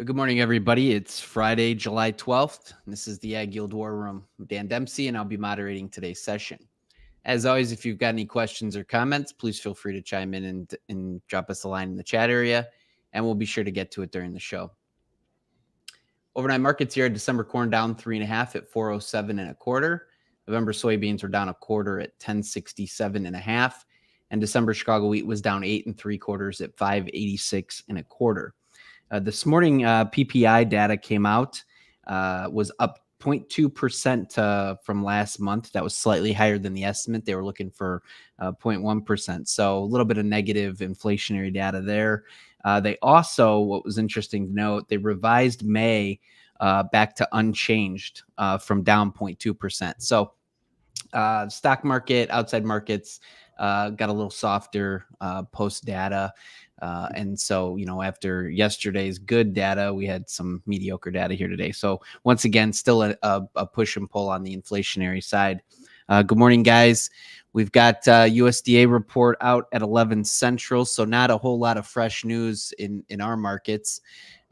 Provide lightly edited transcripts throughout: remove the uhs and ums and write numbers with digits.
Good morning, everybody. It's Friday, July 12th. This is the AgYield War Room. I'm Dan Dempsey, and I'll be moderating today's session. As always, if you've got any questions or comments, please feel free to chime in and drop us a line in the chat area, and we'll be sure to get to it during the show. Overnight markets here, December corn down 3.5 at 407.25. November soybeans were down a quarter at 1067.5, and December Chicago wheat was down 8 3/4 at 586.25. This morning, PPI data came out, was up 0.2% from last month. That was slightly higher than the estimate. They were looking for 0.1%. So a little bit of negative inflationary data there. They also, what was interesting to note, they revised May back to unchanged from down 0.2%. So stock market, outside markets got a little softer post data. And so, after yesterday's good data, we had some mediocre data here today. So once again, still a push and pull on the inflationary side. Good morning, guys. We've got USDA report out at 11 Central, so not a whole lot of fresh news in our markets.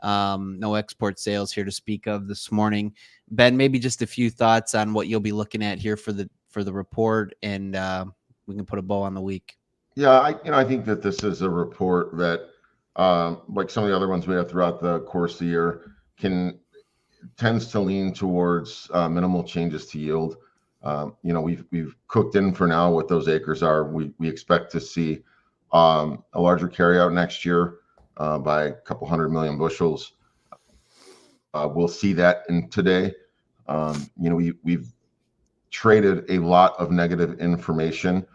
No export sales here to speak of this morning. Ben, maybe just a few thoughts on what you'll be looking at here for the report, and we can put a bow on the week. Yeah, I think that this is a report that, like some of the other ones we have throughout the course of the year, tends to lean towards minimal changes to yield. We've cooked in for now what those acres are. We expect to see a larger carryout next year by a couple 100 million bushels. We'll see that in today. We've traded a lot of negative information.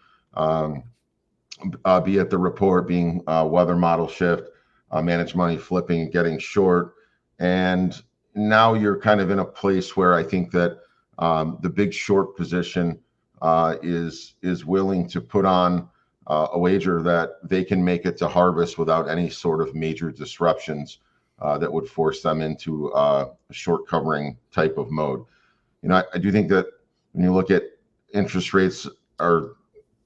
Be it the report being weather model shift, managed money flipping, getting short. And now you're kind of in a place where I think that the big short position is willing to put on a wager that they can make it to harvest without any sort of major disruptions that would force them into a short covering type of mode. I do think that when you look at interest rates are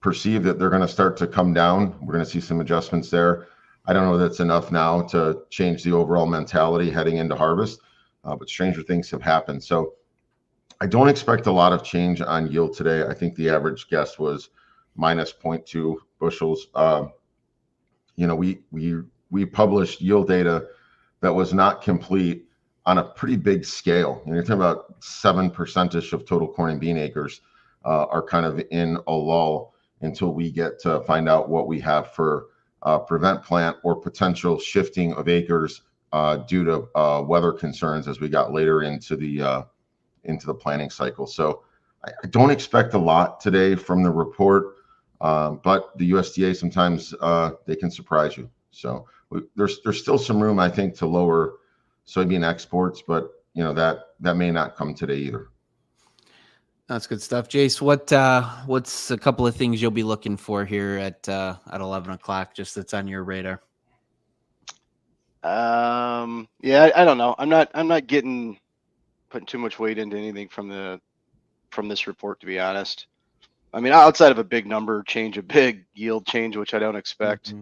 perceive that they're going to start to come down. We're going to see some adjustments there. I don't know that's enough now to change the overall mentality heading into harvest, but stranger things have happened. So I don't expect a lot of change on yield today. I think the average guess was minus 0.2 bushels. We published yield data that was not complete on a pretty big scale. You're talking about 7% of total corn and bean acres are kind of in a lull until we get to find out what we have for prevent plant or potential shifting of acres due to weather concerns as we got later into the planting cycle. So I don't expect a lot today from the report, but the USDA sometimes they can surprise you. So there's still some room, I think, to lower soybean exports, but that may not come today either. That's good stuff, Jace. What's a couple of things you'll be looking for here at 11 o'clock, just that's on your radar? Yeah, I don't know. I'm not putting too much weight into anything from this report, to be honest. I mean, outside of a big number change, a big yield change, which I don't expect.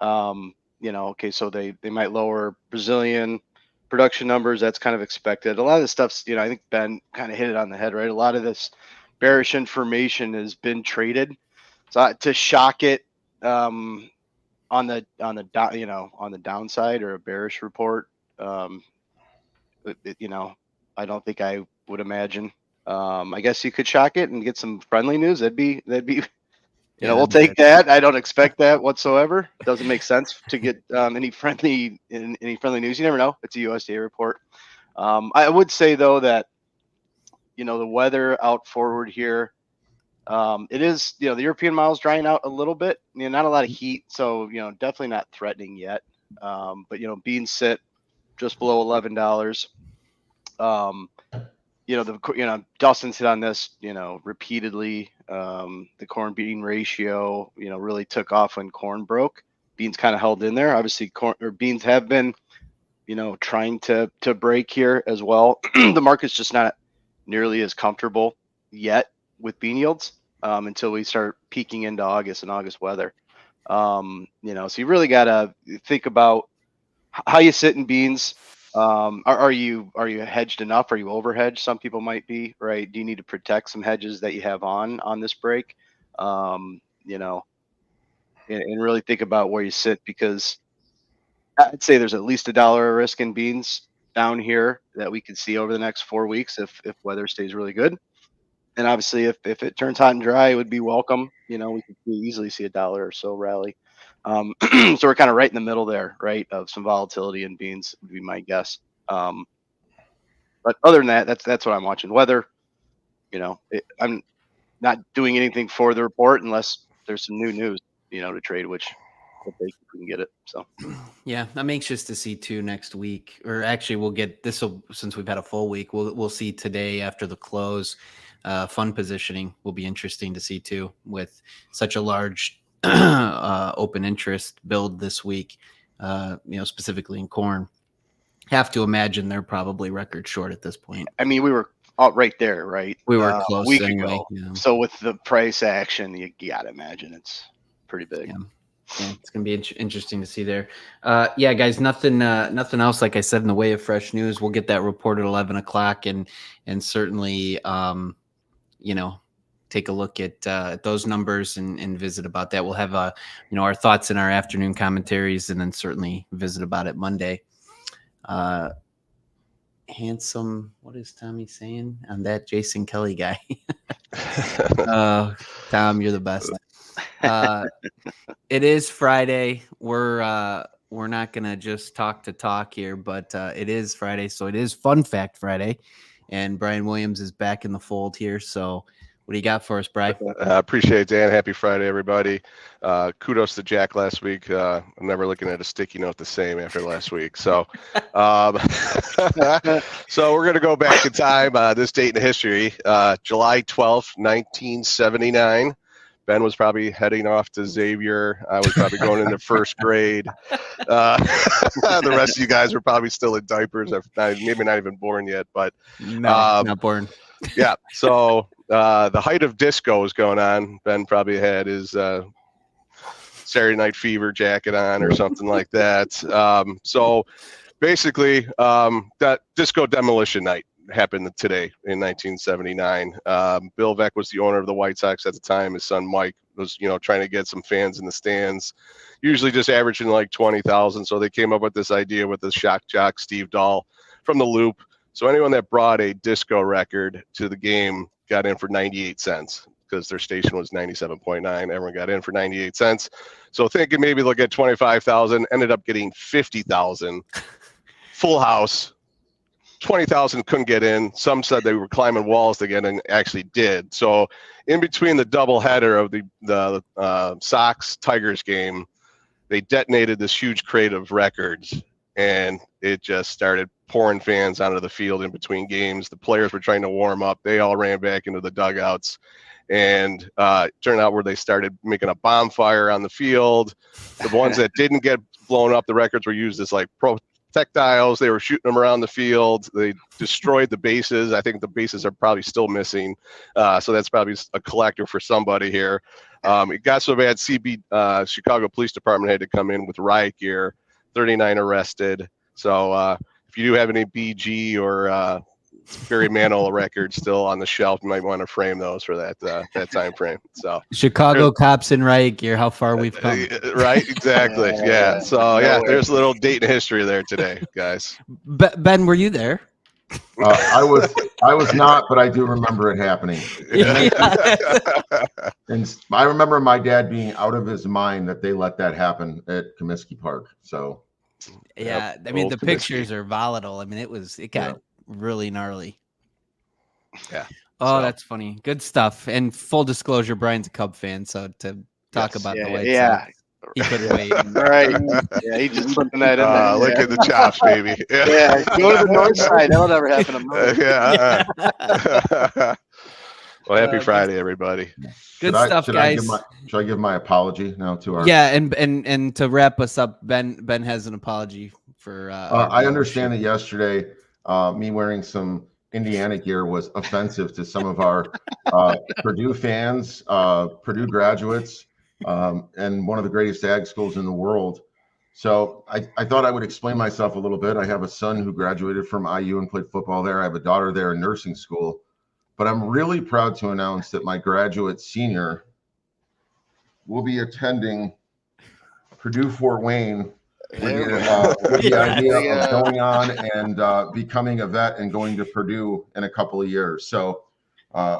Okay, so they might lower Brazilian production numbers. That's kind of expected. A lot of this stuff's, I think Ben kind of hit it on the head, right? A lot of this bearish information has been traded, so to shock it on the downside or a bearish report, I don't think I would imagine. I guess you could shock it and get some friendly news. That'd be. We'll take that. I don't expect that whatsoever. It doesn't make sense to get any friendly news. You never know. It's a USDA report. I would say though that the weather out forward here, it is the European miles drying out a little bit. Not a lot of heat, so definitely not threatening yet. But beans sit just below $11. Dustin's hit on this, repeatedly. The corn bean ratio, really took off when corn broke. Beans kind of held in there. Obviously, beans have been, trying to break here as well. The market's just not nearly as comfortable yet with bean yields until we start peeking into August and August weather. So you really got to think about how you sit in beans. Are you hedged enough? Are you over hedged? Some people might be, right? Do you need to protect some hedges that you have on this break? You know, and really think about where you sit, because I'd say there's at least $1 of risk in beans down here that we could see over the next 4 weeks if weather stays really good. And obviously, if it turns hot and dry, it would be welcome. You know, we could easily see $1 or so rally. So we're kind of right in the middle there, right, of some volatility in beans would be my guess. But other than that, that's what I'm watching. Weather, I'm not doing anything for the report unless there's some new news, to trade, which hopefully we can get it. So Yeah, I'm anxious to see too next week, or actually we'll get this. Since we've had a full week, we'll see today after the close. Fund positioning will be interesting to see too, with such a large open interest build this week. Specifically in corn. Have to imagine they're probably record short at this point. I mean, we were out right there, right? We were close a week anyway. ago. Yeah. So with the price action, you gotta imagine it's pretty big. Yeah, it's gonna be interesting to see there. Yeah, guys, nothing else. Like I said, in the way of fresh news, we'll get that report at 11 o'clock, and certainly, take a look at those numbers and visit about that. We'll have our thoughts in our afternoon commentaries, and then certainly visit about it Monday. Handsome, what is Tommy saying on that Jason Kelly guy? Tom, you're the best. It is Friday. We're not gonna just talk here, but it is Friday, so it is Fun Fact Friday, and Brian Williams is back in the fold here. So what do you got for us, Brian? Appreciate it, Dan. Happy Friday, everybody. Kudos to Jack last week. I'm never looking at a sticky note the same after last week. So, so we're going to go back in time, this date in history, July 12th, 1979. Ben was probably heading off to Xavier. I was probably going into first grade. The rest of you guys were probably still in diapers, maybe not even born yet, but No, not born. Yeah. So the height of disco was going on. Ben probably had his Saturday Night Fever jacket on or something like that. So basically, that disco demolition night happened today in 1979. Bill Veeck was the owner of the White Sox at the time. His son Mike was, trying to get some fans in the stands, usually just averaging like 20,000. So they came up with this idea with the shock jock Steve Dahl from the Loop. So anyone that brought a disco record to the game got in for 98 cents because their station was 97.9. Everyone got in for 98 cents. So thinking maybe they'll get 25,000, ended up getting 50,000. Full house. 20,000 couldn't get in. Some said they were climbing walls to get in, actually did. So in between the doubleheader of the Sox Tigers game, they detonated this huge crate of records, and it just started pouring fans onto the field in between games. The players were trying to warm up. They all ran back into the dugouts, and it turned out where they started making a bonfire on the field. The ones that didn't get blown up, the records were used as like projectiles. They were shooting them around the field. They destroyed the bases. I think the bases are probably still missing. So that's probably a collector for somebody here. It got so bad, Chicago Police Department had to come in with riot gear. 39 arrested. So if you do have any BG or Barry Manilow records still on the shelf, you might want to frame those for that time frame. So Chicago cops in riot gear. How far we've come. Right, exactly. Yeah. So yeah, there's a little date in history there today, guys. Ben, were you there? I was not, but I do remember it happening. And I remember my dad being out of his mind that they let that happen at Comiskey Park. So yeah, yep, I mean the Comiskey. Pictures are volatile. I mean it got really gnarly. Yeah. Oh, So. that's funny. Good stuff. And full disclosure, Brian's a Cub fan, so to talk about the White Sox, he couldn't wait. Right. Yeah, he just putting that in there. Look at the chops, baby. Yeah, go to the north side. That'll never happen to me. Yeah. Well, happy Friday, everybody. Good stuff, guys. Should I give my apology now to our? Yeah, and to wrap us up, Ben has an apology for. I understand that yesterday, me wearing some Indiana gear was offensive to some of our Perdue fans, Perdue graduates, and one of the greatest ag schools in the world. So I thought I would explain myself a little bit. I have a son who graduated from IU and played football there. I have a daughter there in nursing school. But I'm really proud to announce that my graduate senior will be attending Perdue Fort Wayne with the idea of going on and becoming a vet and going to Perdue in a couple of years. So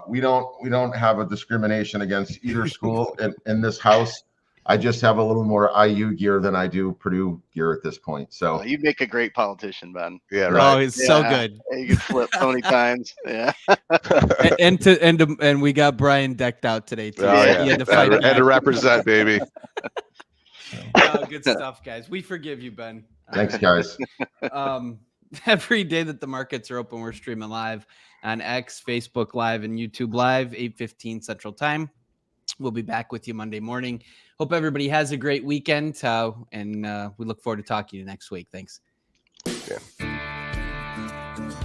we don't have a discrimination against either school in this house. I just have a little more IU gear than I do Perdue gear at this point. So you'd make a great politician, Ben. Yeah, right. Oh, it's so good. You could flip so many times. Yeah. and we got Brian decked out today too. Oh, yeah. He had to fight And back. to represent, baby. Oh, good stuff, guys. We forgive you, Ben. thanks, guys. Every day that the markets are open, we're streaming live on X, Facebook Live, and YouTube Live, 8:15 Central Time. We'll be back with you Monday morning. Hope everybody has a great weekend, and we look forward to talking to you next week. Thanks. Yeah.